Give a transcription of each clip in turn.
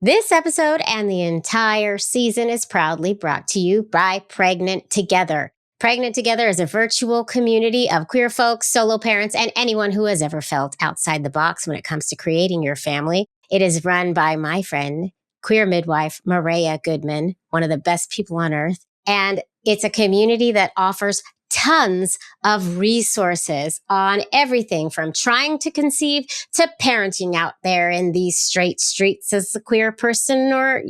This episode and the entire season is proudly brought to you by Pregnant Together. Pregnant Together is a virtual community of queer folks, solo parents, and anyone who has ever felt outside the box when it comes to creating your family. It is run by my friend, queer midwife, Maria Goodman, one of the best people on earth. And it's a community that offers tons of resources on everything from trying to conceive to parenting out there in these straight streets as a queer person or,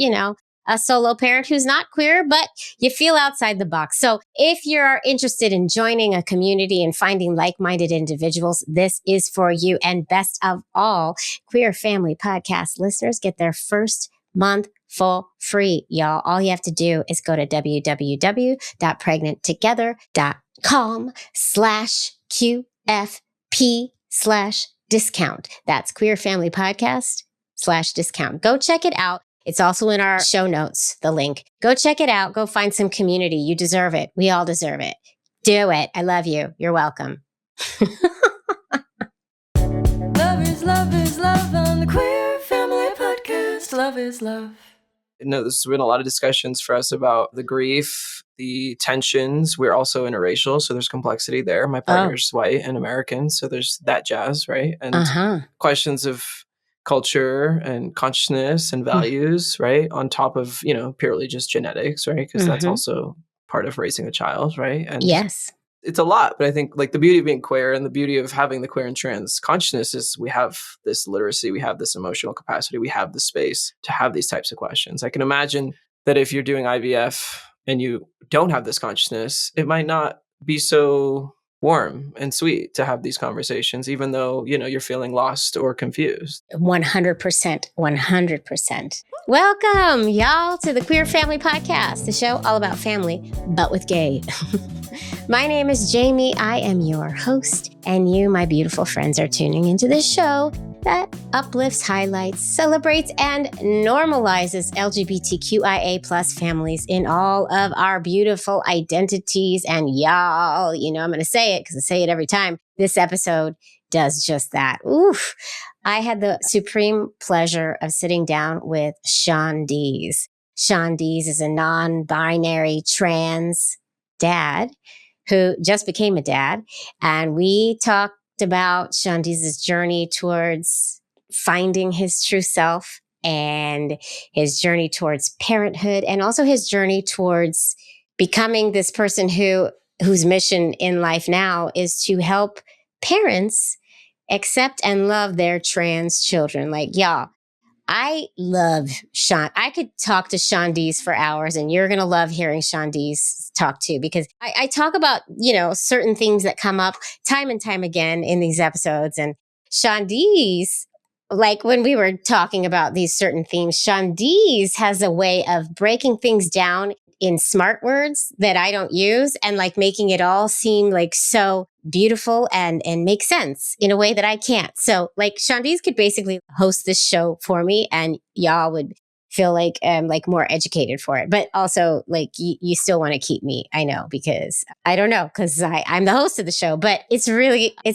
a solo parent who's not queer, but you feel outside the box. So if you're interested in joining a community and finding like-minded individuals, this is for you. And best of all, Queer Family Podcast listeners get their first month for free, y'all. All you have to do is go to www.pregnanttogether.com/QFP/discount. That's Queer Family Podcast/discount. Go check it out. It's also in our show notes, the link. Go check it out. Go find some community. You deserve it. We all deserve it. Do it. I love you. You're welcome. Love is love on the Queer Family Podcast. Love is love. There's been a lot of discussions for us about the grief, the tensions. We're also interracial, so there's complexity there. My partner's white and American, so there's that jazz, right? And questions of culture and consciousness and values, right? On top of, purely just genetics, right? Because that's also part of raising a child, right? And yes. It's a lot, but I think like the beauty of being queer and the beauty of having the queer and trans consciousness is we have this literacy, we have this emotional capacity, we have the space to have these types of questions. I can imagine that if you're doing IVF and you don't have this consciousness, it might not be so warm and sweet to have these conversations, even though, you're feeling lost or confused. 100%. 100%. Welcome, y'all, to the Queer Family Podcast, the show all about family, but with gay. My name is Jaimie. I am your host, and you, my beautiful friends, are tuning into this show that uplifts, highlights, celebrates, and normalizes LGBTQIA plus families in all of our beautiful identities. And y'all, I'm going to say it because I say it every time. This episode does just that. Oof. I had the supreme pleasure of sitting down with Shawndeez. Shawndeez is a non-binary trans dad who just became a dad. And we talked about Shawndeez's journey towards finding his true self and his journey towards parenthood and also his journey towards becoming this person whose mission in life now is to help parents accept and love their trans children. Like, y'all, I love Sean. I could talk to Shawndeez for hours, and you're going to love hearing Shawndeez talk too, because I talk about, certain things that come up time and time again in these episodes. And Shawndeez, like when we were talking about these certain themes, Shawndeez has a way of breaking things down in smart words that I don't use and like making it all seem like so beautiful and make sense in a way that I can't. So like Shawndeez could basically host this show for me and y'all would feel like more educated for it. But also like you still want to keep me, I know, because I don't know, because I'm the host of the show, but it's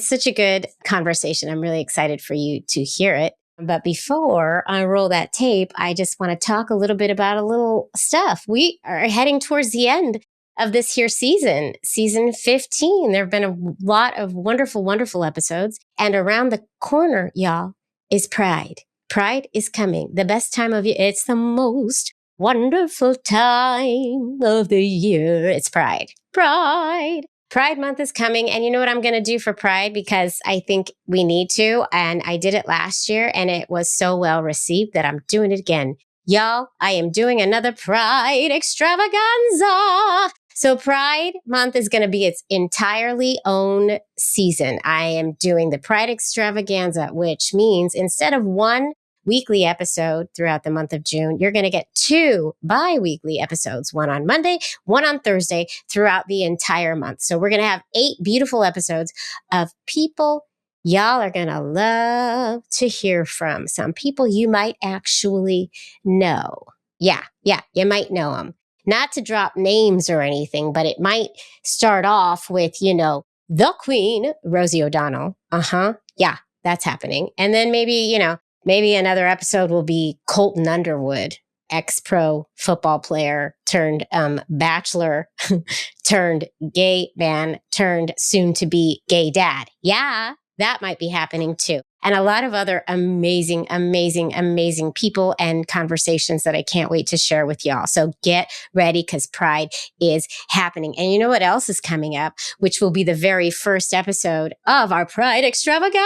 such a good conversation. I'm really excited for you to hear it. But before I roll that tape, I just want to talk a little bit about a little stuff. We are heading towards the end of this here season 15. There have been a lot of wonderful, wonderful episodes. And around the corner, y'all, is Pride. Pride is coming. The best time of year. It's the most wonderful time of the year. It's Pride. Pride. Pride month is coming. And you know what I'm going to do for Pride? Because I think we need to. And I did it last year and it was so well received that I'm doing it again. Y'all, I am doing another Pride Extravaganza. So Pride month is going to be its entirely own season. I am doing the Pride Extravaganza, which means instead of one weekly episode throughout the month of June, you're going to get 2 bi-weekly episodes, one on Monday, one on Thursday throughout the entire month. So we're going to have 8 beautiful episodes of people y'all are going to love to hear from. Some people you might actually know. Yeah, you might know them. Not to drop names or anything, but it might start off with, the Queen, Rosie O'Donnell. Yeah, that's happening. And then maybe, Maybe another episode will be Colton Underwood, ex-pro football player turned bachelor turned gay man turned soon-to-be gay dad. Yeah, that might be happening too. And a lot of other amazing, amazing, amazing people and conversations that I can't wait to share with y'all. So get ready because Pride is happening. And you know what else is coming up, which will be the very first episode of our Pride Extravaganza.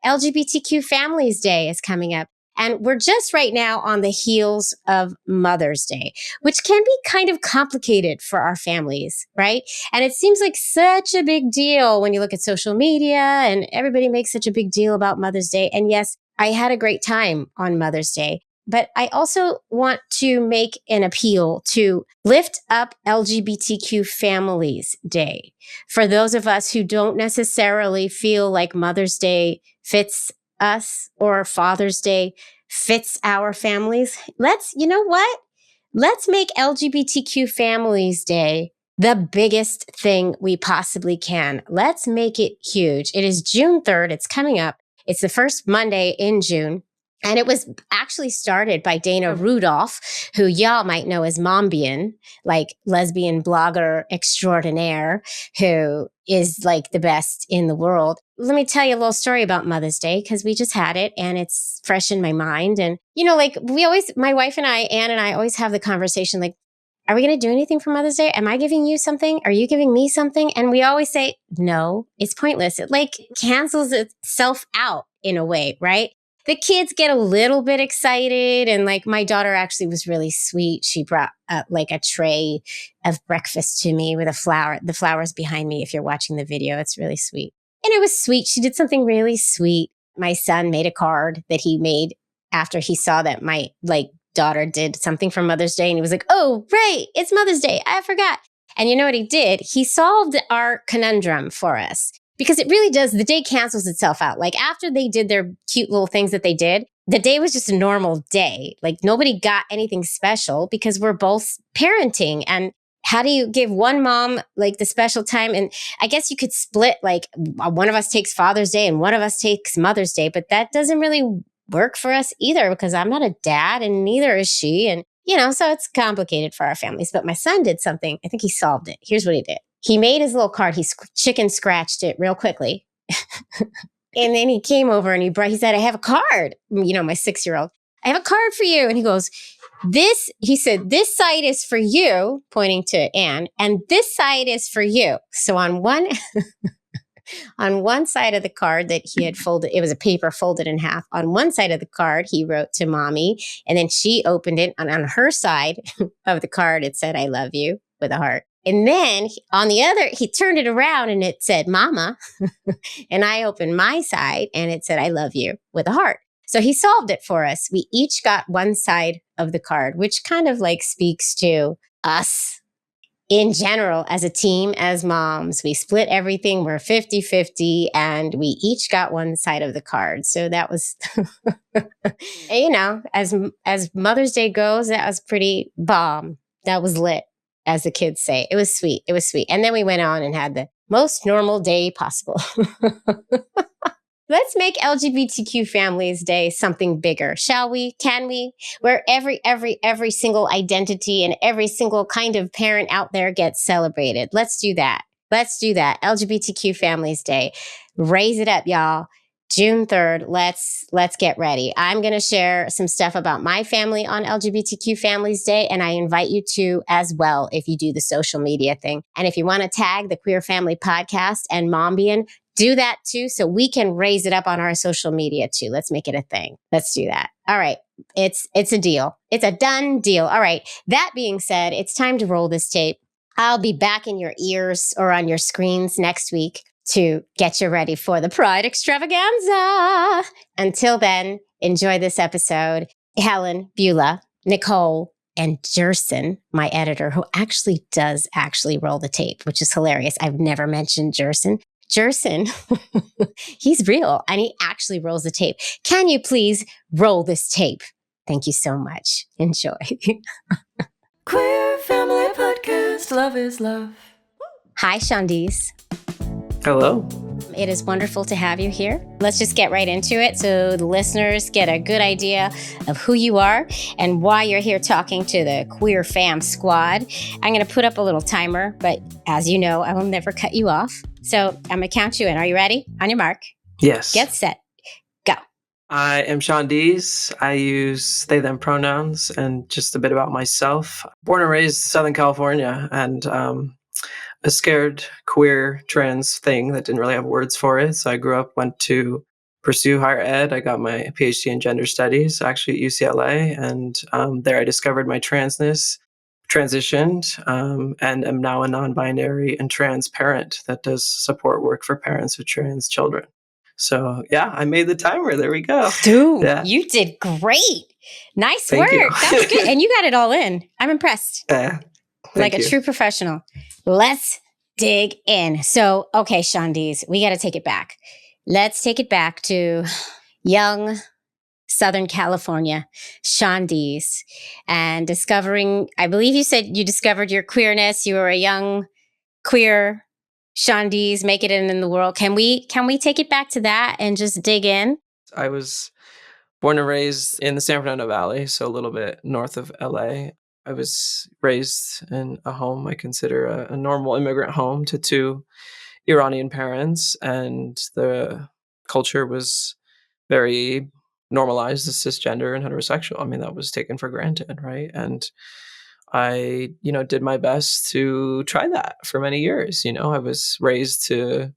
LGBTQ Families Day is coming up. And we're just right now on the heels of Mother's Day, which can be kind of complicated for our families, right? And it seems like such a big deal when you look at social media and everybody makes such a big deal about Mother's Day. And yes, I had a great time on Mother's Day, but I also want to make an appeal to lift up LGBTQ Families Day. For those of us who don't necessarily feel like Mother's Day fits us or Father's Day fits our families. You know what? Let's make LGBTQ Families Day the biggest thing we possibly can. Let's make it huge. It is June 3rd. It's coming up. It's the first Monday in June. And it was actually started by Dana Rudolph, who y'all might know as Mombian, like lesbian blogger extraordinaire, who is like the best in the world. Let me tell you a little story about Mother's Day because we just had it and it's fresh in my mind. And, you know, like my wife and I, Ann and I always have the conversation like, are we going to do anything for Mother's Day? Am I giving you something? Are you giving me something? And we always say, no, it's pointless. It like cancels itself out in a way, right? The kids get a little bit excited. And like my daughter actually was really sweet. She brought like a tray of breakfast to me with the flowers behind me. If you're watching the video, it's really sweet. And it was sweet. She did something really sweet. My son made a card that he made after he saw that my daughter did something for Mother's Day. And he was like, oh, right, it's Mother's Day. I forgot. And you know what he did? He solved our conundrum for us. Because it really does, the day cancels itself out. Like after they did their cute little things that they did, the day was just a normal day. Like nobody got anything special because we're both parenting. And how do you give one mom like the special time? And I guess you could split like one of us takes Father's Day and one of us takes Mother's Day, but that doesn't really work for us either because I'm not a dad and neither is she. And, you know, so it's complicated for our families. But my son did something. I think he solved it. Here's what he did. He made his little card. He chicken scratched it real quickly. And then he came over and he said, I have a card. You know, my 6-year-old, I have a card for you. And he goes, he said, this side is for you, pointing to Anne, and this side is for you. So on one side of the card that he had folded, it was a paper folded in half. On one side of the card, he wrote to mommy, and then she opened it. And on her side of the card, it said, I love you with a heart. And then on the other, he turned it around and it said, Mama. And I opened my side and it said, I love you with a heart. So he solved it for us. We each got one side of the card, which kind of like speaks to us in general as a team, as moms. We split everything. We're 50-50 and we each got one side of the card. So that was, you know, as Mother's Day goes, that was pretty bomb. That was lit. As the kids say. It was sweet. It was sweet. And then we went on and had the most normal day possible. Let's make LGBTQ Families Day something bigger, shall we? Can we? Where every single identity and every single kind of parent out there gets celebrated. Let's do that. Let's do that. LGBTQ Families Day. Raise it up, y'all. June 3rd, let's get ready. I'm going to share some stuff about my family on LGBTQ Families Day, and I invite you to as well if you do the social media thing. And if you want to tag the Queer Family Podcast and Mombian, do that too so we can raise it up on our social media too. Let's make it a thing. Let's do that. All right. It's a deal. It's a done deal. All right. That being said, it's time to roll this tape. I'll be back in your ears or on your screens next week to get you ready for the Pride Extravaganza. Until then, enjoy this episode. Helen, Beulah, Nicole, and Jerson, my editor, who does roll the tape, which is hilarious. I've never mentioned Jerson. Jerson, he's real, and he actually rolls the tape. Can you please roll this tape? Thank you so much. Enjoy. Queer Family Podcast, love is love. Hi, Shawndeez. Hello. It is wonderful to have you here. Let's just get right into it so the listeners get a good idea of who you are and why you're here talking to the Queer Fam Squad. I'm going to put up a little timer, but as you know, I will never cut you off. So I'm going to count you in. Are you ready? On your mark. Yes. Get set. Go. I am Shawndeez. I use they, them pronouns, and just a bit about myself. Born and raised in Southern California, and a scared queer trans thing that didn't really have words for it. So I grew up, went to pursue higher ed. I got my PhD in gender studies, actually at UCLA. And there I discovered my transness, transitioned, and am now a non-binary and trans parent that does support work for parents with trans children. So yeah, I made the timer. There we go. Dude, Yeah. you did great. Nice Thank work. you. That was good. And you got it all in. I'm impressed. Like a true professional. Let's dig in. So, okay, Shawndeez, we got to take it back. Let's take it back to young Southern California, Shawndeez, and discovering, I believe you said you discovered your queerness. You were a young queer Shawndeez, make it in the world. Can we take it back to that and just dig in? I was born and raised in the San Fernando Valley, so a little bit north of LA. I was raised in a home I consider a normal immigrant home to two Iranian parents, and the culture was very normalized as cisgender and heterosexual. I mean, that was taken for granted, right? And I, did my best to try that for many years. I was raised to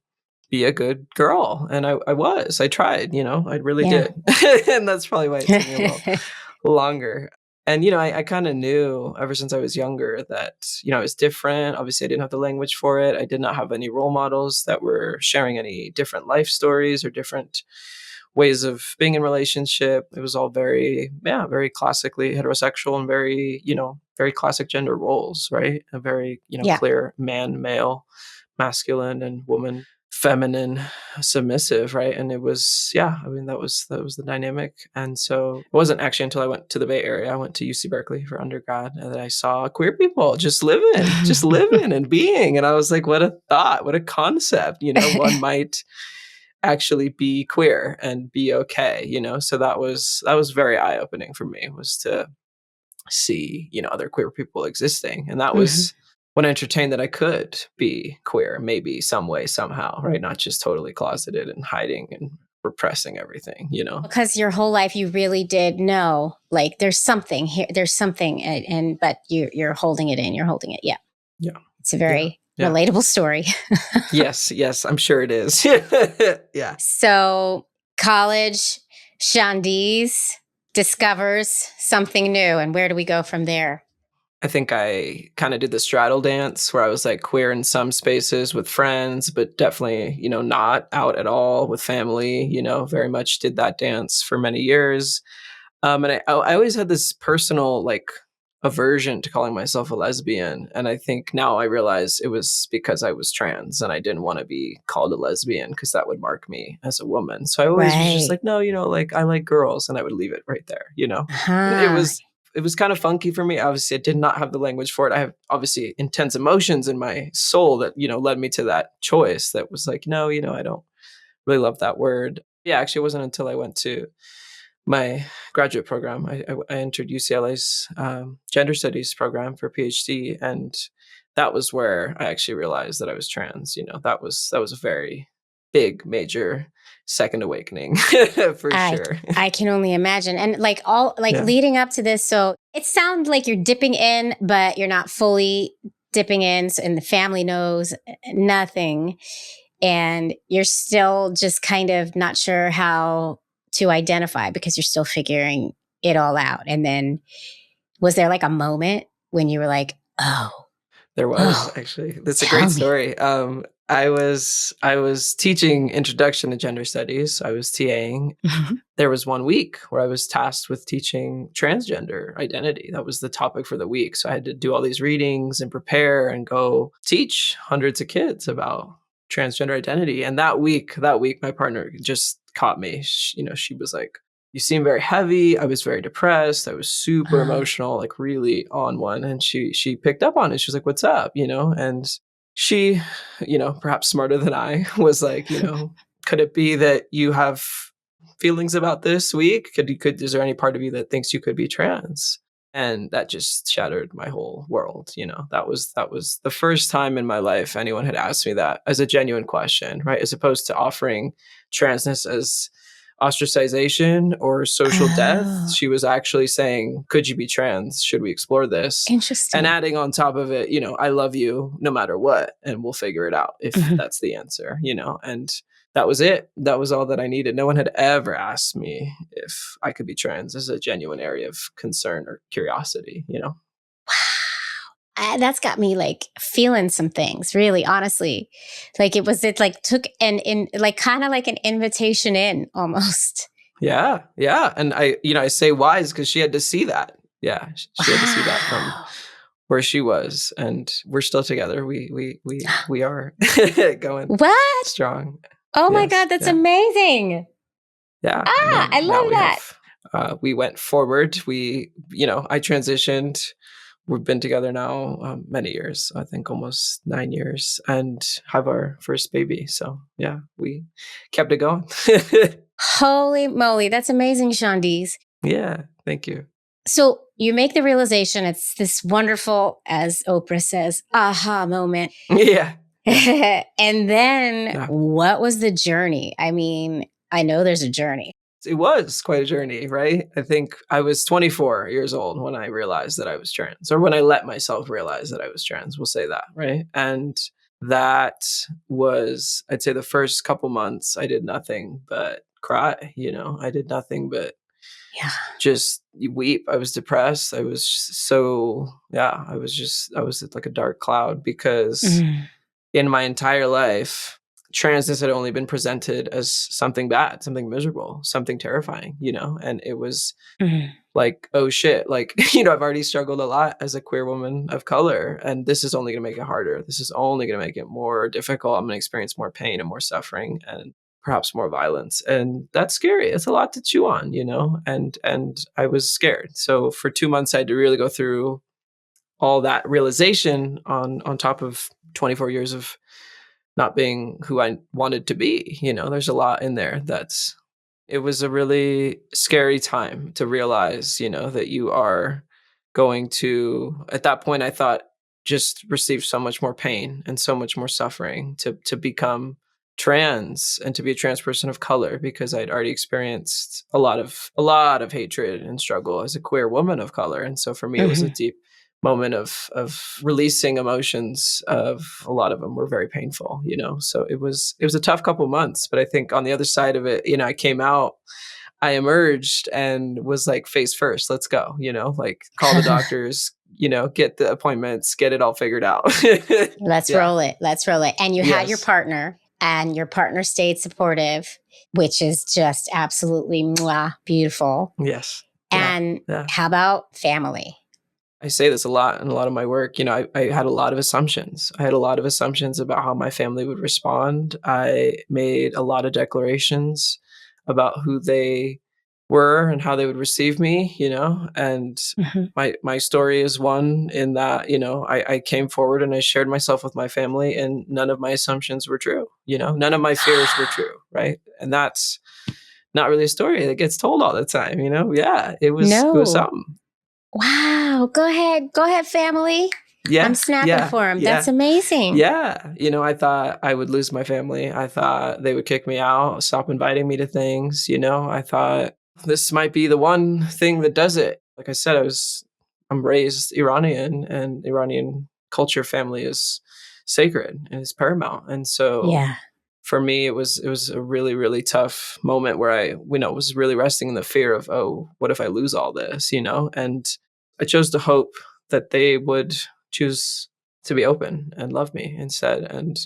be a good girl, and I tried, I really did. And that's probably why it took me a little longer. And, I kind of knew ever since I was younger that, I was different. Obviously, I didn't have the language for it. I did not have any role models that were sharing any different life stories or different ways of being in relationship. It was all very classically heterosexual and very, very classic gender roles, right? A very, clear man, male, masculine, and woman, feminine, submissive, right? And it was, that was the dynamic. And so it wasn't actually until I went to the Bay Area, I went to UC Berkeley for undergrad, and then I saw queer people just living and being. And I was like, what a thought, what a concept, one might actually be queer and be okay, So that was very eye-opening for me, was to see, other queer people existing. And that was when I entertained that I could be queer, maybe some way, somehow, right? Not just totally closeted and hiding and repressing everything, Because your whole life you really did know, like there's something here, but you're holding it in, Yeah. It's a very relatable story. Yes, I'm sure it is. Yeah. So college, Shawndeez discovers something new, and where do we go from there? I think I kind of did the straddle dance where I was like queer in some spaces with friends, but definitely, not out at all with family, very much did that dance for many years. And I always had this personal like aversion to calling myself a lesbian. And I think now I realize it was because I was trans and I didn't want to be called a lesbian because that would mark me as a woman. So I always was just like, no, like I like girls, and I would leave it right there, It was kind of funky for me. Obviously, I did not have the language for it. I have obviously intense emotions in my soul that, led me to that choice that was like, no, I don't really love that word. Yeah, actually, it wasn't until I went to my graduate program. I entered UCLA's gender studies program for PhD. And that was where I actually realized that I was trans. That was a very big, major second awakening for sure. I can only imagine. And leading up to this, so it sounds like you're dipping in, but you're not fully dipping in, and the family knows nothing. And you're still just kind of not sure how to identify because you're still figuring it all out. And then was there like a moment when you were like, oh? There was actually. That's a great story. I was teaching introduction to gender studies. I was TAing. There was 1 week where I was tasked with teaching transgender identity. That was the topic for the week. So I had to do all these readings and prepare and go teach hundreds of kids about transgender identity. And that week, my partner just caught me. She was like, you seem very heavy. I was very depressed. I was super emotional, like really on one. And she picked up on it. She was like, what's up? And she, perhaps smarter than I, was like, could it be that you have feelings about this week? Is there any part of you that thinks you could be trans? And that just shattered my whole world. That was the first time in my life anyone had asked me that as a genuine question, right? As opposed to offering transness as ostracization or social death. Oh, She was actually saying, could you be trans? Should we explore this? interesting. And adding on top of it, I love you no matter what, and we'll figure it out if that's the answer, and that was it. That was all that I needed. No one had ever asked me if I could be trans as a genuine area of concern or curiosity, Wow. That's got me like feeling some things, really, honestly. Like it like took kind of like an invitation in almost. Yeah. Yeah. And I say wise because she had to see that. Yeah. She had to see that from Wow. where she was, and we're still together. We are going What? strong. Oh my Yes, God, that's yeah. amazing. Yeah. I love that. We went forward. I transitioned. We've been together now many years, I think almost 9 years, and have our first baby. So yeah, we kept it going. Holy moly, that's amazing, Shawndeez. Yeah, thank you. So you make the realization, it's this wonderful, as Oprah says, aha moment. Yeah. And then Yeah. what was the journey? I mean, I know there's a journey. It was quite a journey, right? I think I was 24 years old when I realized that I was trans, or when I let myself realize that I was trans. We'll say that, right? And that was, I'd say, the first couple months, I did nothing but cry. I did nothing but Yeah. just weep. I was depressed. I was I was like a dark cloud because in my entire life, transness had only been presented as something bad, something miserable, something terrifying, and it was like, oh shit, like, I've already struggled a lot as a queer woman of color, and this is only going to make it harder. This is only going to make it more difficult. I'm going to experience more pain and more suffering and perhaps more violence. And that's scary. It's a lot to chew on, and I was scared. So for 2 months, I had to really go through all that realization on top of 24 years of not being who I wanted to be. There's a lot in there it was a really scary time to realize, that you are going to, at that point, I thought, just receive so much more pain and so much more suffering to become trans and to be a trans person of color, because I'd already experienced a lot of hatred and struggle as a queer woman of color. And so for me, it was a deep moment of releasing emotions. Of a lot of them were very painful, so it was a tough couple months. But I think on the other side of it, I came out, I emerged, and was like, face first, let's go, like call the doctors, get the appointments, get it all figured out. Let's roll it. And you had your partner, and your partner stayed supportive, which is just absolutely beautiful. Yes. And how about family? I say this a lot in a lot of my work. I had a lot of assumptions. I had a lot of assumptions about how my family would respond. I made a lot of declarations about who they were and how they would receive me, and my story is one in that, I came forward and I shared myself with my family, and none of my assumptions were true. None of my fears were true. Right. And that's not really a story that gets told all the time, Yeah, it was something. Wow. Go ahead, family. Yeah. I'm snapping for him. That's amazing. Yeah. I thought I would lose my family. I thought they would kick me out, stop inviting me to things. I thought this might be the one thing that does it. Like I said, I'm raised Iranian, and Iranian culture, family is sacred and is paramount. And so for me, it was a really, really tough moment where I, was really resting in the fear of, oh, what if I lose all this, and I chose to hope that they would choose to be open and love me instead. And,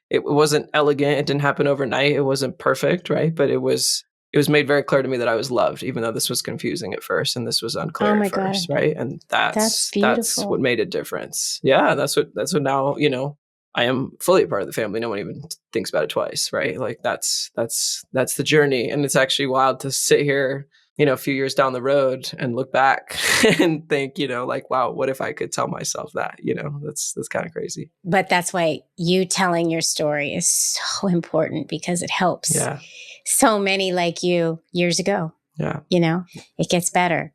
it wasn't elegant. It didn't happen overnight. It wasn't perfect. Right. But it was made very clear to me that I was loved, even though this was confusing at first and this was unclear at first. Right. And that's what made a difference. Yeah. That's what now, I am fully a part of the family. No one even thinks about it twice. Right. Like that's the journey. And it's actually wild to sit here a few years down the road and look back and think, like, wow, what if I could tell myself that? That's kind of crazy. But that's why you telling your story is so important, because it helps Yeah. so many like you years ago. Yeah. It gets better.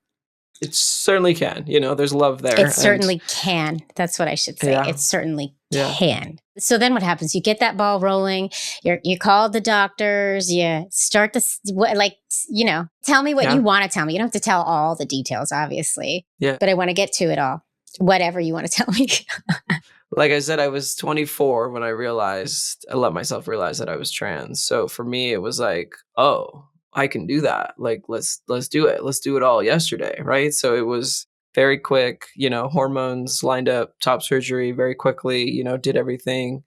It certainly can. There's love there. It certainly can. That's what I should say. Yeah. It certainly Yeah. can. So then what happens? You get that ball rolling. You call the doctors. You start tell me what you want to tell me. You don't have to tell all the details, obviously. Yeah. But I want to get to it all. Whatever you want to tell me. Like I said, I was 24 when I let myself realize that I was trans. So for me, it was like, oh, I can do that. Like, let's do it. Let's do it all yesterday. Right. So it was very quick, hormones lined up, top surgery very quickly, did everything.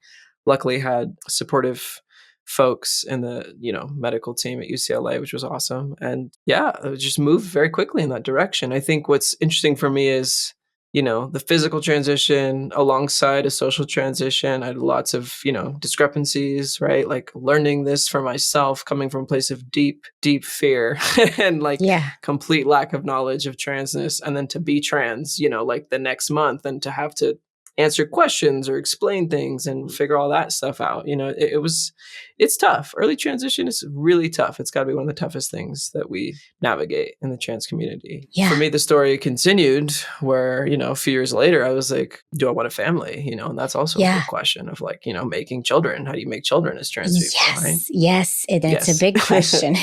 Luckily had supportive folks in the, medical team at UCLA, which was awesome. And yeah, it just moved very quickly in that direction. I think what's interesting for me is, the physical transition alongside a social transition. I had lots of, discrepancies, right? Like learning this for myself, coming from a place of deep, deep fear and complete lack of knowledge of transness. And then to be trans, like the next month, and to have to answer questions or explain things and figure all that stuff out. It's tough. Early transition is really tough. It's got to be one of the toughest things that we navigate in the trans community. Yeah. For me, the story continued where, a few years later, I was like, do I want a family? And that's also a big question of like, making children. How do you make children as trans people? Right? Yes. It's a big question.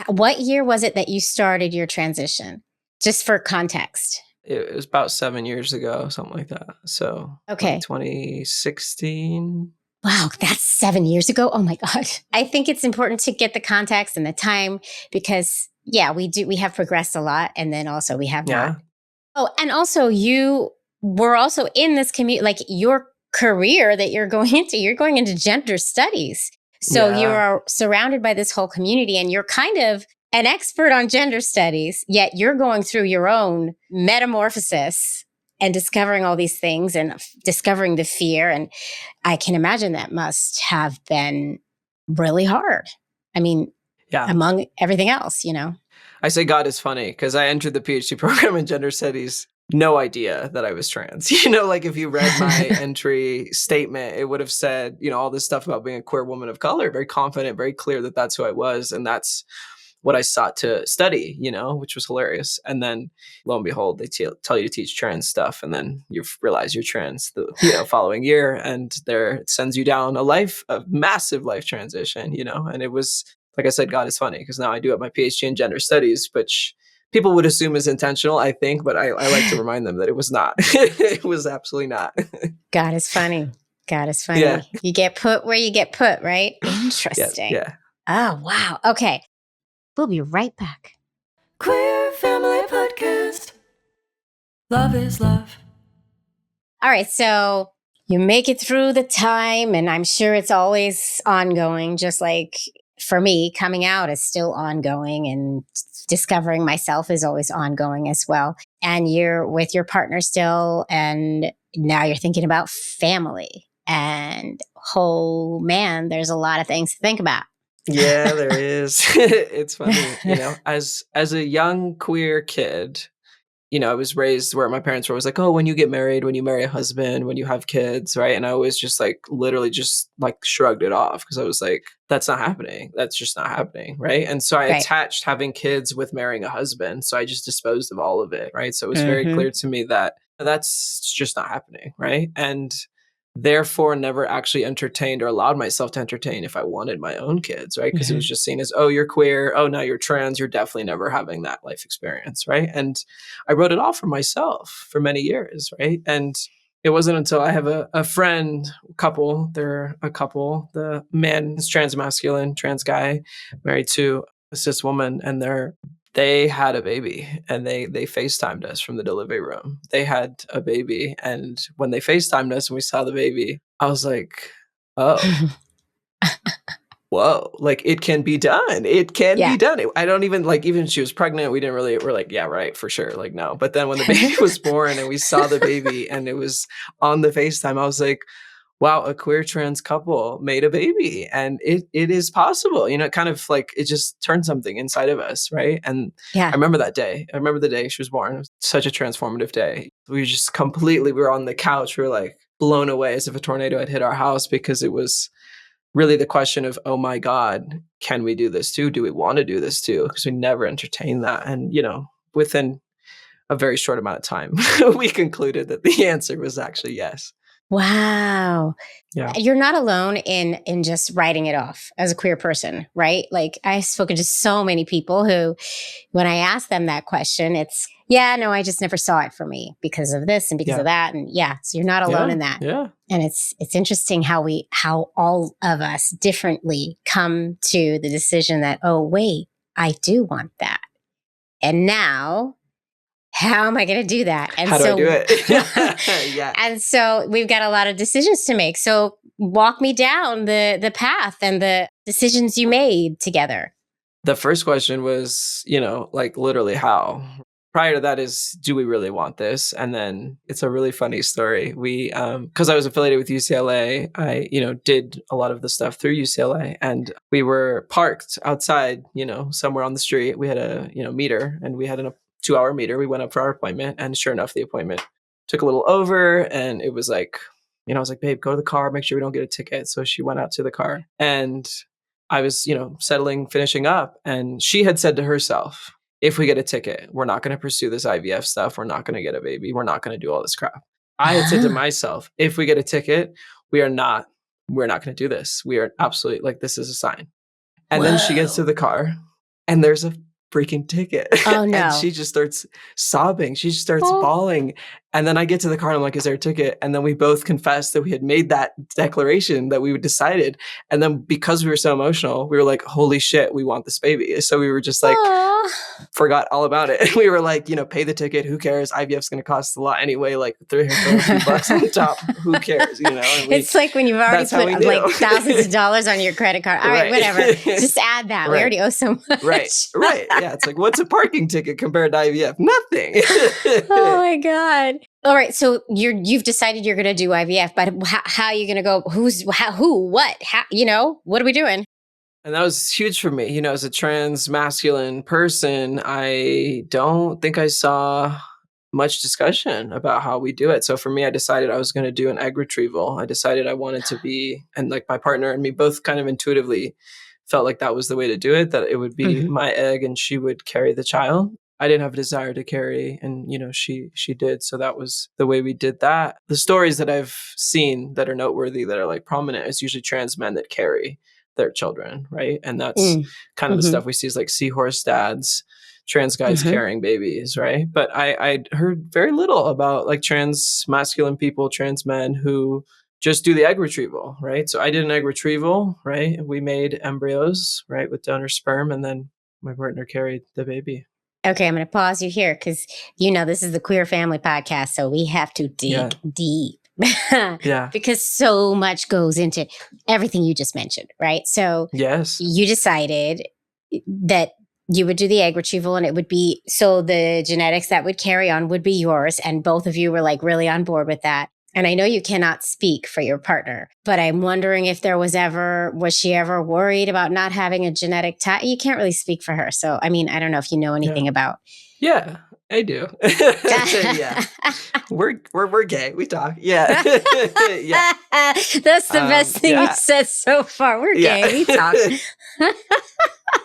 What year was it that you started your transition? Just for context. It was about 7 years ago, something like that. So, okay, 2016. Wow, that's 7 years ago. Oh my God. I think it's important to get the context and the time because, we have progressed a lot, and then also we have not. Oh, and also you were also in this community, like your career that you're going into gender studies. So you are surrounded by this whole community, and you're kind of an expert on gender studies, yet you're going through your own metamorphosis and discovering all these things and discovering the fear. And I can imagine that must have been really hard. I mean, among everything else, I say God is funny because I entered the PhD program in gender studies, no idea that I was trans. Like if you read my entry statement, it would have said, all this stuff about being a queer woman of color, very confident, very clear that that's who I was. And that's what I sought to study, which was hilarious. And then lo and behold, they tell you to teach trans stuff. And then you realize you're trans the following year. And it sends you down a massive life transition, and it was, like I said, God is funny because now I do have my PhD in gender studies, which people would assume is intentional, I think. But I like to remind them that it was not. It was absolutely not. God is funny. God is funny. Yeah. You get put where you get put, right? Interesting. Yeah. Oh, wow. Okay. We'll be right back. Queer Family Podcast. Love is love. All right. So you make it through the time, and I'm sure it's always ongoing, just like for me, coming out is still ongoing, and discovering myself is always ongoing as well. And you're with your partner still, and now you're thinking about family. And oh man, there's a lot of things to think about. Yeah, there is. It's funny, as a young queer kid, I was raised where my parents were always like, oh, when you get married, when you marry a husband, when you have kids, right? And I always just literally just shrugged it off because I was like, that's not happening. That's just not happening, right? And so I attached having kids with marrying a husband. So I just disposed of all of it, right? So it was very clear to me that that's just not happening, right? And therefore never actually entertained or allowed myself to entertain if I wanted my own kids, right? Because it was just seen as, oh, you're queer. Oh, now you're trans. You're definitely never having that life experience, right? And I wrote it off for myself for many years, right? And it wasn't until I have a friend couple, they're a couple, the man is trans masculine, trans guy, married to a cis woman, and they had a baby, and they FaceTimed us from the delivery room. They had a baby. And when they FaceTimed us and we saw the baby, I was like, oh, whoa, it can be done. It can be done. I don't even even she was pregnant. We're like, yeah, right, for sure. No. But then when the baby was born and we saw the baby and it was on the FaceTime, I was like, wow, a queer trans couple made a baby and it is possible. It kind of like, it just turned something inside of us, right? And Yeah. I remember that day. I remember the day she was born. It was such a transformative day. We were on the couch. We were like blown away as if a tornado had hit our house, because it was really the question of, oh my God, can we do this too? Do we want to do this too? Because we never entertained that. And, within a very short amount of time, we concluded that the answer was actually yes. Wow. Yeah. You're not alone in just writing it off as a queer person, right? Like, I've spoken to so many people who, when I ask them that question, it's, yeah, no, I just never saw it for me because of this and because of that. And so you're not alone in that. Yeah. And it's interesting how all of us differently come to the decision that, oh, wait, I do want that. And now, how am I going to do that? And how do I do it? Yeah. And so we've got a lot of decisions to make. So walk me down the path and the decisions you made together. The first question was, like literally how. Prior to that is, do we really want this? And then it's a really funny story. We, because I was affiliated with UCLA, I, did a lot of the stuff through UCLA, and we were parked outside, somewhere on the street. We had a, meter, and we had a 2-hour meter. We went up for our appointment, and sure enough, the appointment took a little over, and it was like, I was like, babe, go to the car, make sure we don't get a ticket. So she went out to the car, and I was, finishing up, and she had said to herself, if we get a ticket, we're not going to pursue this IVF stuff. We're not going to get a baby. We're not going to do all this crap. I had said to myself, if we get a ticket, we're not going to do this. We are absolutely, like, this is a sign. And then she gets to the car, and there's a freaking ticket. Oh, no. And she just starts sobbing. She just starts bawling. And then I get to the car and I'm like, is there a ticket? And then we both confessed that we had made that declaration, that we decided. And then because we were so emotional, we were like, holy shit, we want this baby. So we were just like, forgot all about it. We were like, pay the ticket. Who cares? IVF's going to cost a lot anyway. Like $300 on top. Who cares? It's like when you've already put like thousands of dollars on your credit card. All right, whatever. Just add that. We already owe so much. Right. Yeah. It's like, what's a parking ticket compared to IVF? Nothing. Oh my God. All right. So you've decided you're going to do IVF, but how are you going to go? What, what are we doing? And that was huge for me. As a trans masculine person, I don't think I saw much discussion about how we do it. So for me, I decided I was going to do an egg retrieval. I decided I wanted to be, and like my partner and me both kind of intuitively felt like that was the way to do it, that it would be my egg and she would carry the child. I didn't have a desire to carry, and she did. So that was the way we did that. The stories that I've seen that are noteworthy, that are like prominent, is usually trans men that carry their children, right? And that's kind of the stuff we see, is like seahorse dads, trans guys carrying babies, right? But I heard very little about like trans masculine people, trans men who just do the egg retrieval, right? So I did an egg retrieval, right? We made embryos, right, with donor sperm, and then my partner carried the baby. Okay, I'm going to pause you here because, this is the Queer Family Podcast, so we have to dig deep. Because so much goes into everything you just mentioned, right? So yes, you decided that you would do the egg retrieval, and it would be, so the genetics that would carry on would be yours, and both of you were like really on board with that. And I know you cannot speak for your partner, but I'm wondering if was she ever worried about not having a genetic tie? You can't really speak for her. So, I mean, I don't know if you know anything about. Yeah, I do. Yeah. We're gay. We talk. Yeah. Yeah. That's the best thing you've said so far. We're gay. We talk.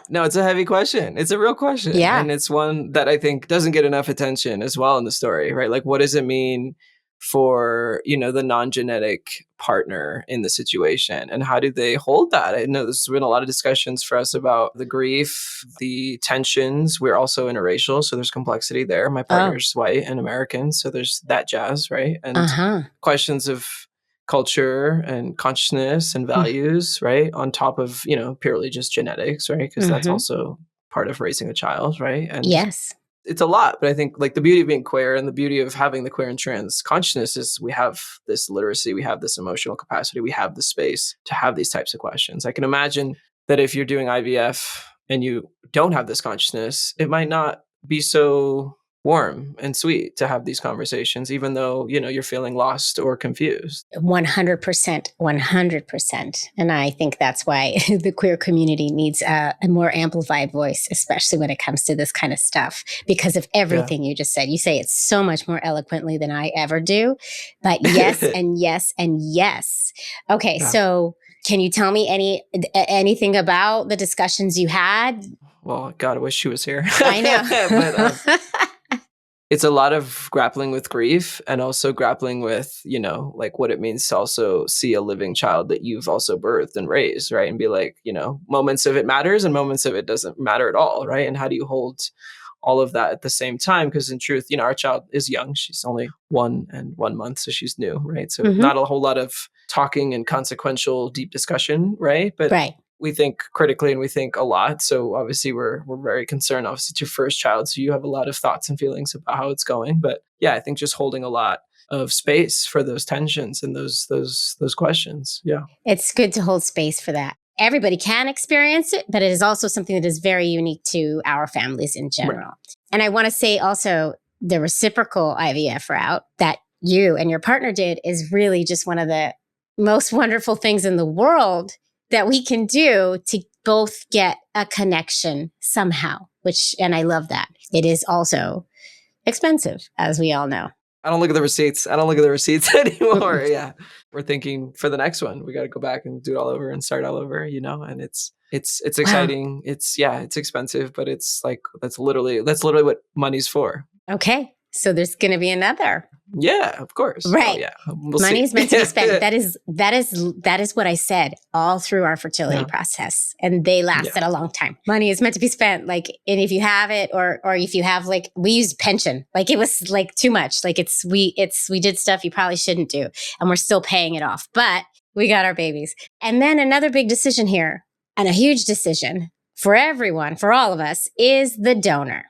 No, it's a heavy question. It's a real question. Yeah. And it's one that I think doesn't get enough attention as well in the story, right? Like, what does it mean for, the non-genetic partner in the situation, and how do they hold that? I know there's been a lot of discussions for us about the grief, the tensions. We're also interracial, so there's complexity there. My partner's white and American, so there's that jazz, right? And questions of culture and consciousness and values, right? On top of, purely just genetics, right? Because that's also part of raising a child, right? And yes. It's a lot, but I think like the beauty of being queer and the beauty of having the queer and trans consciousness is we have this literacy, we have this emotional capacity, we have the space to have these types of questions. I can imagine that if you're doing IVF and you don't have this consciousness, it might not be so warm and sweet to have these conversations, even though, you're feeling lost or confused. 100%, 100%. And I think that's why the queer community needs a more amplified voice, especially when it comes to this kind of stuff, because of everything you just said. You say it so much more eloquently than I ever do, but yes, and yes, and yes. Okay. So can you tell me anything about the discussions you had? Well, God, I wish she was here. I know. But it's a lot of grappling with grief and also grappling with, like what it means to also see a living child that you've also birthed and raised, right? And be like, moments of it matters and moments of it doesn't matter at all, right? And how do you hold all of that at the same time? Because in truth, our child is young. She's only 1 and 1 month, so she's new, right? So not a whole lot of talking and consequential deep discussion, right? But we think critically and we think a lot. So obviously we're very concerned. Obviously it's your first child, so you have a lot of thoughts and feelings about how it's going. But yeah, I think just holding a lot of space for those tensions and those questions. Yeah. It's good to hold space for that. Everybody can experience it, but it is also something that is very unique to our families in general. Right. And I want to say also the reciprocal IVF route that you and your partner did is really just one of the most wonderful things in the world that we can do to both get a connection somehow, and I love that. It is also expensive, as we all know. I don't look at the receipts. Anymore. Yeah. We're thinking for the next one, we got to go back and do it all over and start all over, and it's exciting. Wow. It's expensive, but it's like, that's literally what money's for. Okay. So there's going to be another. Yeah, of course. Right. Oh, yeah. We'll Money see. is meant to be spent. That is what I said all through our fertility process. And they lasted a long time. Money is meant to be spent. Like, and if you have it, or if you have, like, we used pension, like it was like too much. Like we did stuff you probably shouldn't do, and we're still paying it off, but we got our babies. And then another big decision here, and a huge decision for everyone, for all of us, is the donor.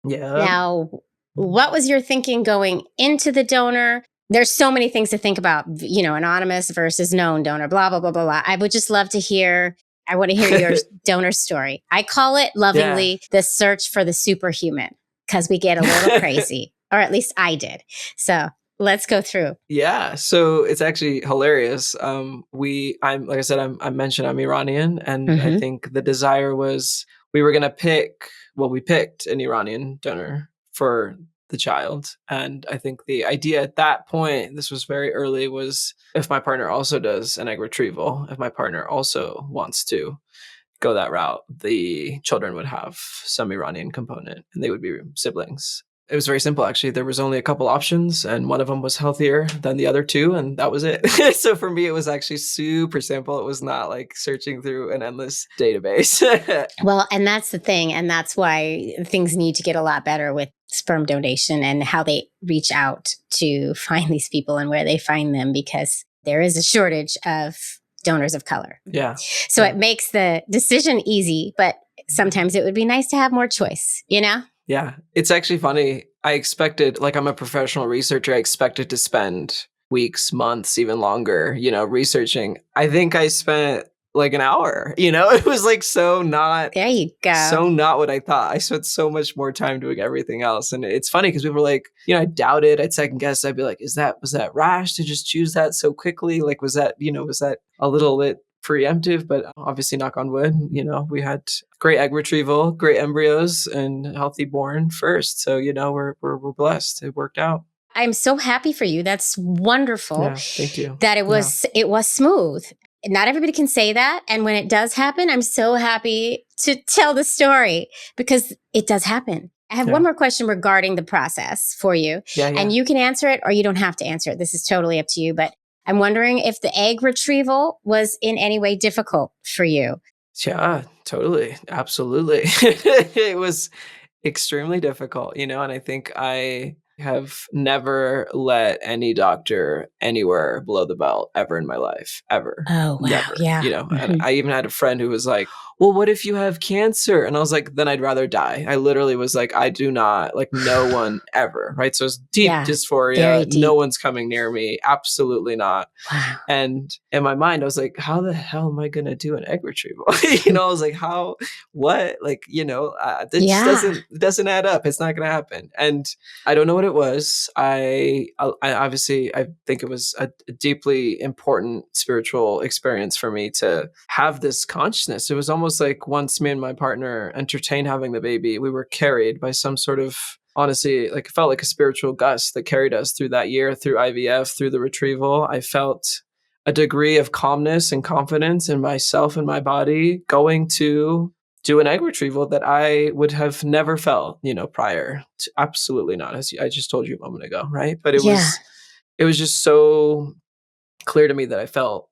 Yeah. Now, what was your thinking going into the donor? There's so many things to think about, anonymous versus known donor, blah, blah, blah, blah, blah. I would just love to hear, I want to hear your donor story. I call it lovingly the search for the superhuman, because we get a little crazy, or at least I did. So let's go through. Yeah. So it's actually hilarious. I'm like I said, I mentioned I'm Iranian, and I think the desire was we were going to we picked an Iranian donor for the child. And I think the idea at that point, this was very early, was if my partner also does an egg retrieval, if my partner also wants to go that route, the children would have some Iranian component and they would be siblings. It was very simple, actually. There was only a couple options, and one of them was healthier than the other two, and that was it. So for me, it was actually super simple. It was not like searching through an endless database. Well, and that's the thing, and that's why things need to get a lot better with sperm donation and how they reach out to find these people and where they find them, because there is a shortage of donors of color. Yeah. So it makes the decision easy, but sometimes it would be nice to have more choice, Yeah, it's actually funny. I expected, like, I'm a professional researcher. I expected to spend weeks, months, even longer, researching. I think I spent like an hour, it was like so not. There you go. So not what I thought. I spent so much more time doing everything else. And it's funny because people were like, I doubted, I'd second guess. I'd be like, was that rash to just choose that so quickly? Like, was that a little bit preemptive? But obviously, knock on wood, we had great egg retrieval, great embryos, and healthy born first. So, we're blessed. It worked out. I'm so happy for you. That's wonderful. Yeah, thank you. That it was smooth. Not everybody can say that. And when it does happen, I'm so happy to tell the story, because it does happen. I have one more question regarding the process for you. Yeah. And you can answer it or you don't have to answer it. This is totally up to you. But I'm wondering if the egg retrieval was in any way difficult for you. Yeah, totally. Absolutely. It was extremely difficult, and I think I have never let any doctor anywhere below the belt ever in my life, ever. Oh, wow. Never. Yeah. And I even had a friend who was like, well, what if you have cancer? And I was like, then I'd rather die. I literally was like, I do not, like, no one ever, right? So it's deep dysphoria. Very deep. No one's coming near me. Absolutely not. Wow. And in my mind, I was like, how the hell am I going to do an egg retrieval? I was like, what? Like, it just doesn't add up. It's not going to happen. And I don't know what it was. I obviously, I think it was a deeply important spiritual experience for me to have this consciousness. It was almost like once me and my partner entertained having the baby, we were carried by some sort of, honestly, like it felt like a spiritual gust that carried us through that year, through IVF, through the retrieval. I felt a degree of calmness and confidence in myself and my body going to do an egg retrieval that I would have never felt, prior to. Absolutely not, as I just told you a moment ago, right? But it was just so clear to me that I felt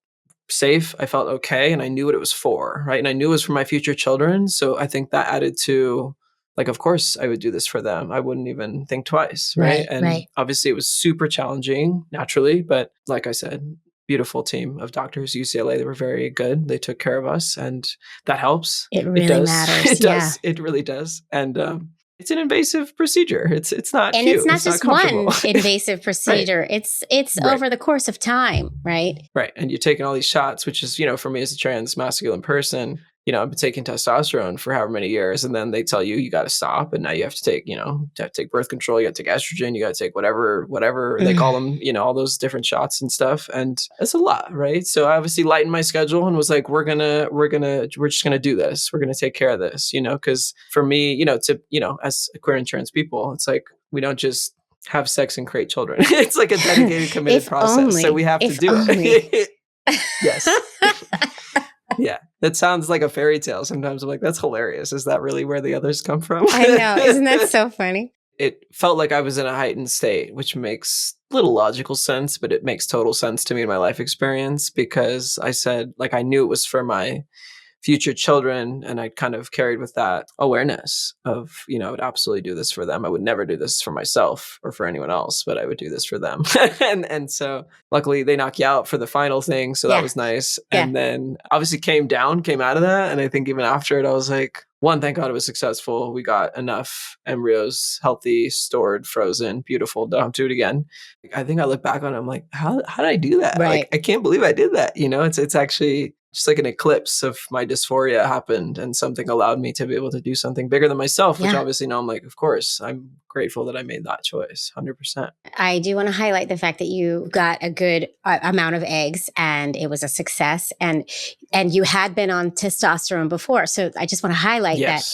safe, I felt okay, and I knew what it was for, right? And I knew it was for my future children. So I think that added to, like, of course I would do this for them. I wouldn't even think twice, right? And obviously it was super challenging naturally, but like I said, beautiful team of doctors, UCLA, they were very good. They took care of us, and that helps. It really matters. It does. It really does. And it's an invasive procedure. It's not and cute. It's not just one invasive procedure. Right. It's over the course of time, right? Right. And you're taking all these shots, which is, for me as a trans masculine person, I've been taking testosterone for however many years, and then they tell you got to stop, and now you have to take, birth control, you got to take estrogen, you got to take whatever they call them, all those different shots and stuff, and it's a lot, right? So I obviously lightened my schedule and was like, we're just gonna do this, we're gonna take care of this, because for me, as queer and trans people, it's like we don't just have sex and create children. It's like a dedicated, committed process, so we have to do it. Yes. Yeah, that sounds like a fairy tale. Sometimes I'm like, that's hilarious. Is that really where the others come from? I know. Isn't that so funny? It felt like I was in a heightened state, which makes little logical sense, but it makes total sense to me in my life experience, because I said, like, I knew it was for my future children, and I kind of carried with that awareness of, I would absolutely do this for them. I would never do this for myself or for anyone else, but I would do this for them. and so luckily they knock you out for the final thing. So that was nice. Yeah. And then obviously came out of that. And I think even after it, I was like, one, thank God it was successful. We got enough embryos, healthy, stored, frozen, beautiful. Don't have to do it again. I think I look back on it, I'm like, how did I do that? Right. Like, I can't believe I did that. It's actually just like an eclipse of my dysphoria happened, and something allowed me to be able to do something bigger than myself, which obviously now I'm like, of course, I'm grateful that I made that choice, 100%. I do want to highlight the fact that you got a good amount of eggs, and it was a success, and you had been on testosterone before. So I just want to highlight that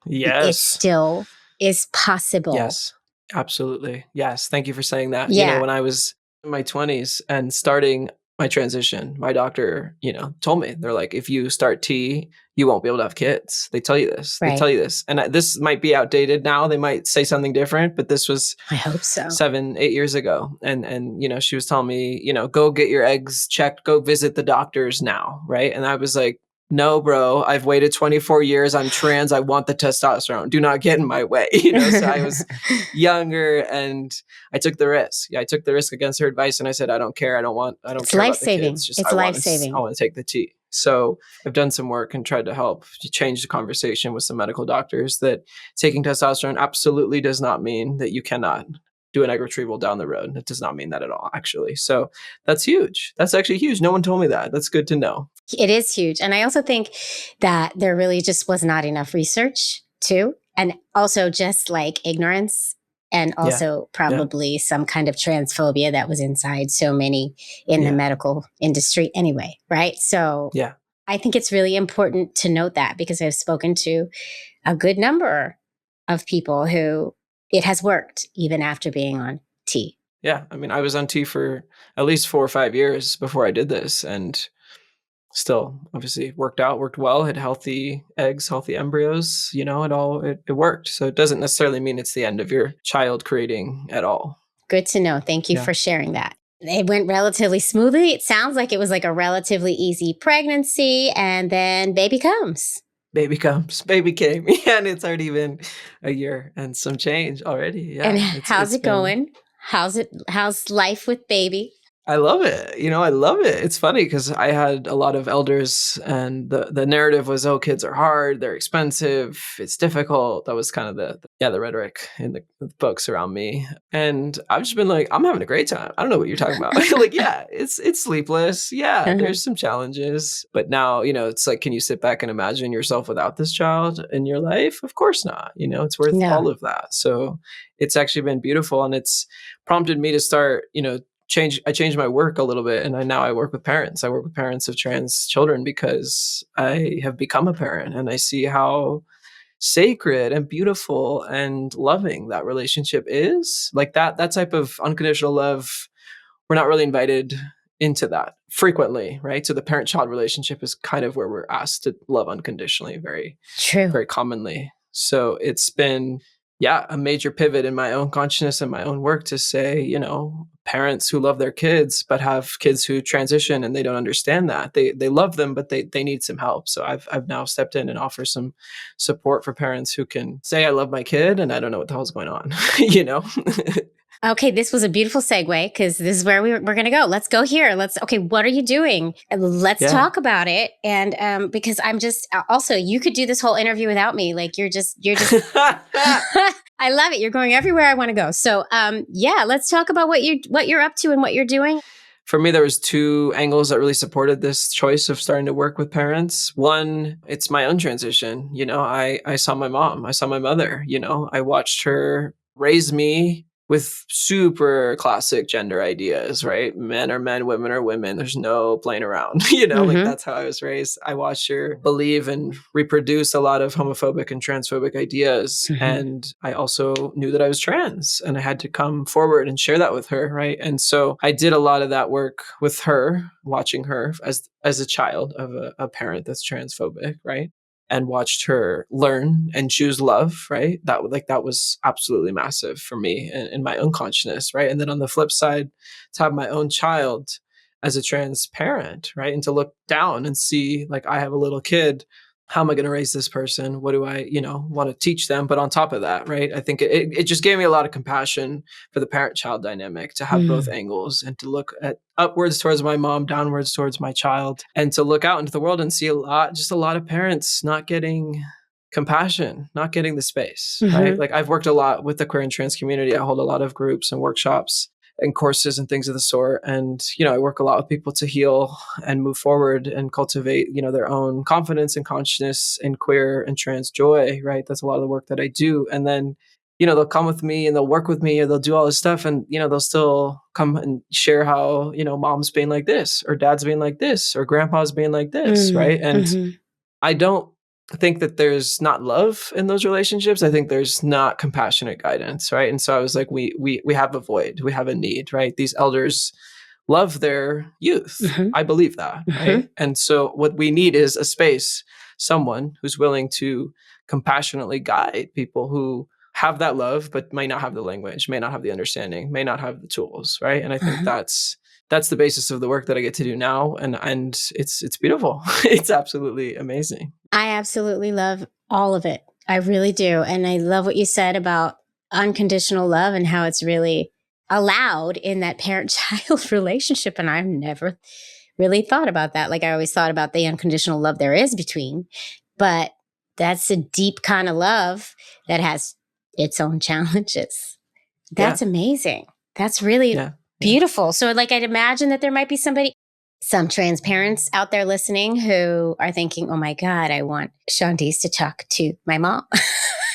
it still is possible. Yes, absolutely. Yes. Thank you for saying that. Yeah. When I was in my 20s and starting my transition, my doctor, told me, they're like, if you start T, you won't be able to have kids. They tell you this. Right. They tell you this. And this might be outdated now. They might say something different, but this was, I hope so, 7-8 years ago. And she was telling me, go get your eggs checked, go visit the doctors now. Right. And I was like, no, bro, I've waited 24 years. I'm trans. I want the testosterone. Do not get in my way. So I was younger, and I took the risk. Yeah, I took the risk against her advice, and I said, I don't care. I don't it's care life-saving. About the kids. It's life-saving. I want to take the T. So I've done some work and tried to help change the conversation with some medical doctors that taking testosterone absolutely does not mean that you cannot do an egg retrieval down the road. It does not mean that at all, actually. So that's huge. That's actually huge. No one told me that. That's good to know. It is huge. And I also think that there really just was not enough research too. And also just like ignorance, and also probably some kind of transphobia that was inside so many in the medical industry anyway. Right. So I think it's really important to note that, because I've spoken to a good number of people who it has worked even after being on T. Yeah. I mean, I was on T for at least 4 or 5 years before I did this, and still obviously worked well, had healthy eggs, healthy embryos, it worked. So it doesn't necessarily mean it's the end of your child creating at all. Good to know. Thank you for sharing that. It went relatively smoothly. It sounds like it was like a relatively easy pregnancy, and then baby comes. baby comes, baby came. Yeah, and it's already been a year and some change already. Yeah. And how's it going? How's life with baby? I love it. I love it. It's funny because I had a lot of elders and the narrative was, oh, kids are hard, they're expensive, it's difficult. That was kind of the rhetoric in the books around me. And I've just been like, I'm having a great time. I don't know what you're talking about. Like, yeah, it's sleepless. Yeah, there's some challenges. But now, it's like, can you sit back and imagine yourself without this child in your life? Of course not. It's worth all of that. So it's actually been beautiful. And it's prompted me to start, I changed my work a little bit, and now I work with parents. I work with parents of trans children because I have become a parent, and I see how sacred and beautiful and loving that relationship is. Like that type of unconditional love, we're not really invited into that frequently, right? So the parent-child relationship is kind of where we're asked to love unconditionally, very true, very commonly. So it's been a major pivot in my own consciousness and my own work to say, parents who love their kids, but have kids who transition and they don't understand that. They love them, but they need some help. So I've now stepped in and offer some support for parents who can say, I love my kid and I don't know what the hell's going on, Okay, this was a beautiful segue because this is where we're going to go. Let's go here. Okay, what are you doing? Let's talk about it. And because I'm just, also, you could do this whole interview without me. Like you're just, I love it. You're going everywhere I want to go. So let's talk about what you're up to and what you're doing. For me, there was two angles that really supported this choice of starting to work with parents. One, it's my own transition. I saw my mom, I saw my mother, I watched her raise me with super classic gender ideas, right? Men are men, women are women. There's no playing around, like that's how I was raised. I watched her believe and reproduce a lot of homophobic and transphobic ideas. And I also knew that I was trans and I had to come forward and share that with her, right? And so I did a lot of that work with her, watching her as a child of a parent that's transphobic, right? And watched her learn and choose love, right? That was absolutely massive for me in my own consciousness, right? And then on the flip side, to have my own child as a trans parent, right? And to look down and see, like, I have a little kid. How am I going to raise this person? What do I, want to teach them? But on top of that, right? I think it just gave me a lot of compassion for the parent-child dynamic to have both angles and to look at upwards towards my mom, downwards towards my child, and to look out into the world and see a lot of parents not getting compassion, not getting the space, right? Like I've worked a lot with the queer and trans community. I hold a lot of groups and workshops and courses and things of the sort. And, I work a lot with people to heal and move forward and cultivate, their own confidence and consciousness in queer and trans joy, right? That's a lot of the work that I do. And then, they'll come with me and they'll work with me or they'll do all this stuff. And, they'll still come and share how, mom's being like this or dad's being like this or grandpa's being like this, right? And I don't think that there's not love in those relationships. I think there's not compassionate guidance, right? And so I was like, we have a void, we have a need, right? These elders love their youth. I believe that, right? And so what we need is a space, someone who's willing to compassionately guide people who have that love, but may not have the language, may not have the understanding, may not have the tools, right? And I think that's the basis of the work that I get to do now. And it's beautiful. It's absolutely amazing. I absolutely love all of it. I really do. And I love what you said about unconditional love and how it's really allowed in that parent-child relationship. And I've never really thought about that. Like I always thought about the unconditional love there is between, but that's a deep kind of love that has its own challenges. That's amazing. That's really beautiful. So like I'd imagine that there might be some trans parents out there listening who are thinking, oh my God, I want Shawndeez to talk to my mom.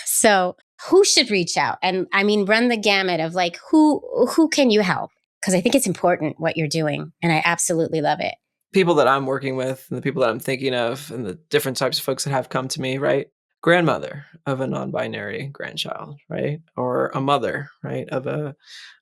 So who should reach out? And I mean, run the gamut of like, who can you help? Because I think it's important what you're doing. And I absolutely love it. People that I'm working with and the people that I'm thinking of and the different types of folks that have come to me, right? Grandmother of a non-binary grandchild, right? Or a mother, right? Of a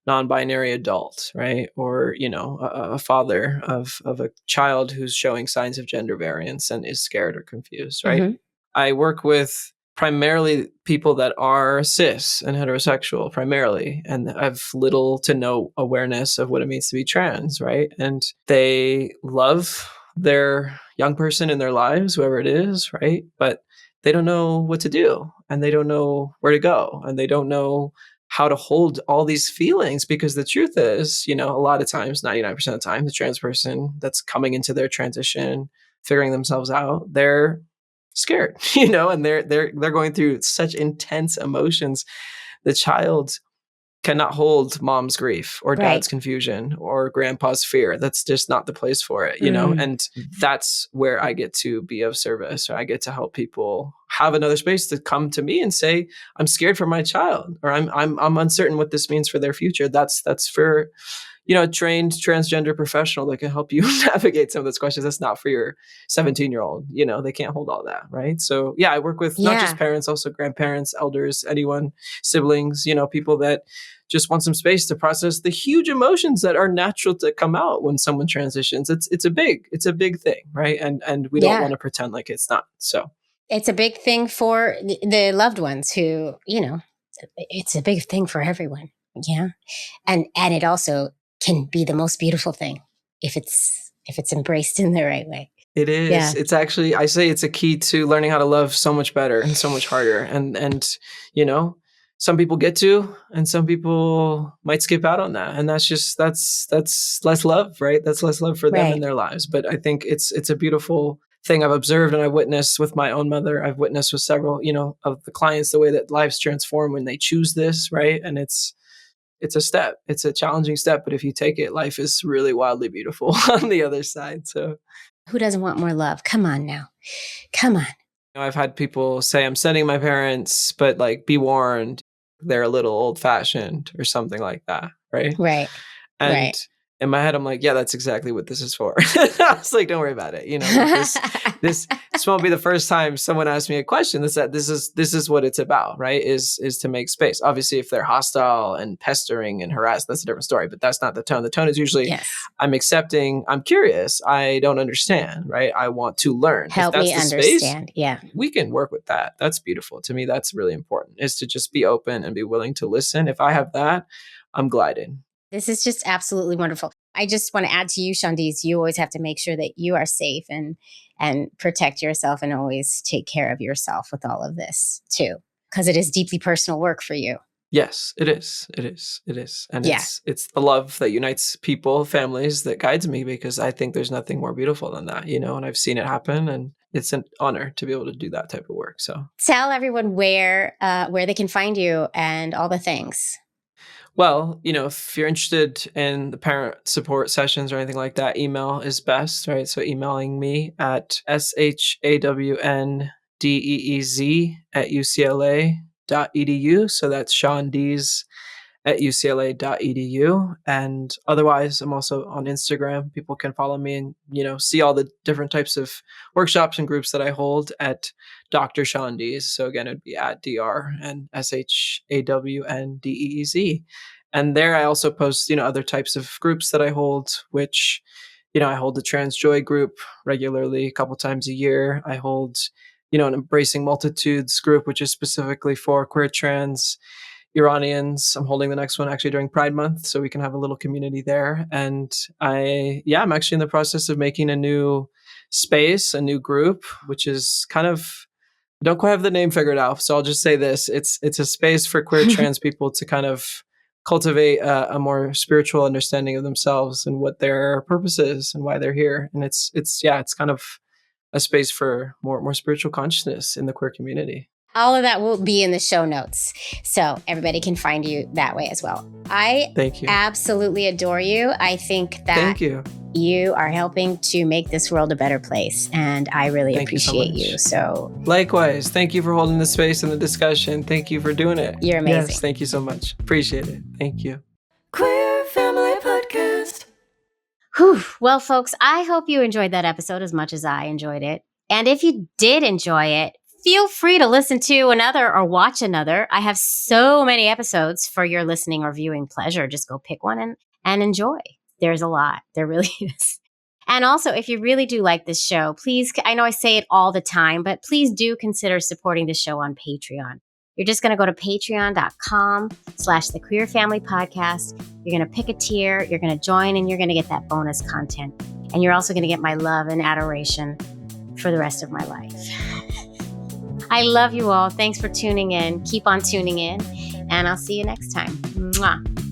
non-binary adult, right? Or, a father of a child who's showing signs of gender variance and is scared or confused, right? I work with primarily people that are cis and heterosexual primarily, and have little to no awareness of what it means to be trans, right? And they love their young person in their lives, whoever it is, right? But they don't know what to do, and they don't know where to go, and they don't know how to hold all these feelings, because the truth is, a lot of times, 99% of the time, the trans person that's coming into their transition, figuring themselves out, they're scared, and they're going through such intense emotions. The child cannot hold mom's grief or dad's confusion or grandpa's fear. That's just not the place for it, and that's where I get to be of service, or I get to help people have another space to come to me and say, I'm scared for my child, or I'm uncertain what this means for their future. That's for, a trained transgender professional that can help you navigate some of those questions. That's not for your 17-year-old, they can't hold all that. Right. So yeah, I work with not just parents, also grandparents, elders, anyone, siblings, people that just want some space to process the huge emotions that are natural to come out when someone transitions. It's a big thing. Right. And we don't want to pretend like it's not. So it's a big thing for the loved ones who, it's a big thing for everyone. Yeah. And it also can be the most beautiful thing if it's embraced in the right way. It is. Yeah. It's actually, I say it's a key to learning how to love so much better and so much harder. And some people get to, and some people might skip out on that. And that's less love, right? That's less love for them in their lives. But I think it's a beautiful thing I've observed, and I've witnessed with my own mother. I've witnessed with several, of the clients, the way that lives transform when they choose this, right? And it's a step. It's a challenging step, but if you take it, life is really wildly beautiful on the other side. So who doesn't want more love? Come on now. Come on. I've had people say, I'm sending my parents, but be warned, they're a little old fashioned or something like that. Right. Right. And in my head, I'm like, yeah, that's exactly what this is for. I was like, don't worry about it. This won't be the first time someone asks me a question. This is what it's about, right? Is to make space. Obviously, if they're hostile and pestering and harass, that's a different story. But that's not the tone. The tone is usually, I'm accepting, I'm curious, I don't understand, right? I want to learn. Help me understand. Yeah, we can work with that. That's beautiful. To me, that's really important. Is to just be open and be willing to listen. If I have that, I'm gliding. This is just absolutely wonderful. I just want to add to you, Shawndeez, you always have to make sure that you are safe and protect yourself, and always take care of yourself with all of this too, because it is deeply personal work for you. Yes, it is. It is. It is. And it's the love that unites people, families, that guides me, because I think there's nothing more beautiful than that, and I've seen it happen, and it's an honor to be able to do that type of work. So tell everyone where they can find you and all the things. Well, if you're interested in the parent support sessions or anything like that, email is best, right? So emailing me at shawndeez@ucla.edu. So that's Shawndeez @ucla.edu. And otherwise, I'm also on Instagram. People can follow me and, see all the different types of workshops and groups that I hold at Dr. Shawndeez. So again, it'd be at DR and SHAWNDEEZ. And there I also post, other types of groups that I hold, which, I hold the Trans Joy group regularly a couple times a year. I hold, an Embracing Multitudes group, which is specifically for queer trans Iranians. I'm holding the next one actually during Pride Month, so we can have a little community there. And I'm actually in the process of making a new space, a new group, which is kind of, I don't quite have the name figured out. So I'll just say this, it's a space for queer trans people to kind of cultivate a more spiritual understanding of themselves and what their purpose is and why they're here. And it's kind of a space for more spiritual consciousness in the queer community. All of that will be in the show notes, so everybody can find you that way as well. Thank you. Absolutely adore you. I think that Thank you. You are helping to make this world a better place, and I really appreciate you. So likewise, thank you for holding the space and the discussion. Thank you for doing it. You're amazing. Yes, thank you so much. Appreciate it. Thank you. Queer Family Podcast. Whew. Well, folks, I hope you enjoyed that episode as much as I enjoyed it. And if you did enjoy it, feel free to listen to another or watch another. I have so many episodes for your listening or viewing pleasure. Just go pick one and enjoy. There's a lot. There really is. And also, if you really do like this show, please, I know I say it all the time, but please do consider supporting the show on Patreon. You're just going to go to patreon.com/The Queer Family Podcast. You're going to pick a tier, you're going to join, and you're going to get that bonus content. And you're also going to get my love and adoration for the rest of my life. I love you all. Thanks for tuning in. Keep on tuning in, and I'll see you next time. Mwah.